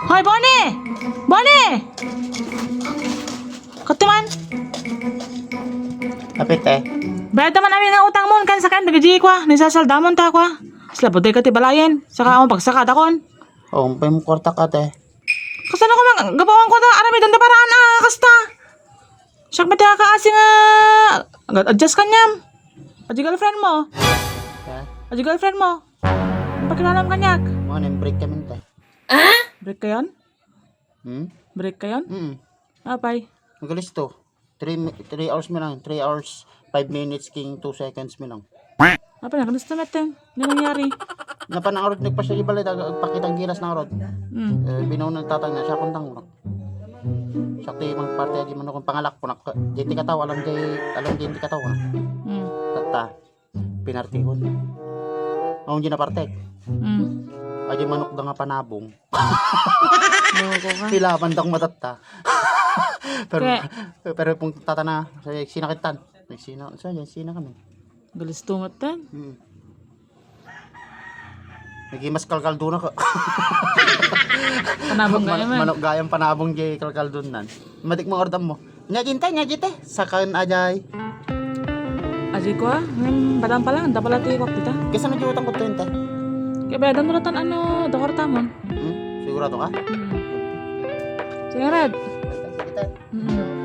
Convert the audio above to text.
Hoy, Bonnie! Bonnie! Katuman, Kapit eh. bayad naman namin nga utang mo. Kan sa kan, nagaji ko nisasaldamon ta ko. Sila buday ka ti balayan. Saka ako pagsaka takon. Oo, may mo kwarta ka te. Kasano ko mang gabawang ko ta arami doon paraan kasta. Siyak mati ka kasi nga adjust kanyam. Aji girlfriend mo. Ha? Aji girlfriend mo. Pakilalam kanyak. Mga nang-break kami te. Break ka yun? Break ka yun? Apay. Magalis to. 3 hours mi lang. 3 hours, 5 minutes, king 2 seconds mi lang. Apay na, kalis na natin. Hindi nangyari. Napanang nagpa siya ibalay. Pakitang giras na rod. Binaw ng tatang na siya kuntang mo. Sakti mang parte di man akong pangalak po na. Diti kataw. Alam diti kataw na. Tata. Pinartihon. Ang di na parte. Ay manok da nga panabong. Loko ka. Sila bandang matatta. pero Kaya- pero pong tata na sa sinakitan. Sina kami. Galis tungat tan. Nagimas kalkal doon ako. Panabong ka naman. Manok gayang panabong di kalkal doon nan. Matik mo ordam mo. Nya jinte. Sakan ajay. Aji ko ngayon batang pa lang. Dapat lati waktu ta. Kesa na jutang ko tente. Kaya bayadan mo na tan dokor tamon. Sigurado ka? Sige, Red. Sige tayo.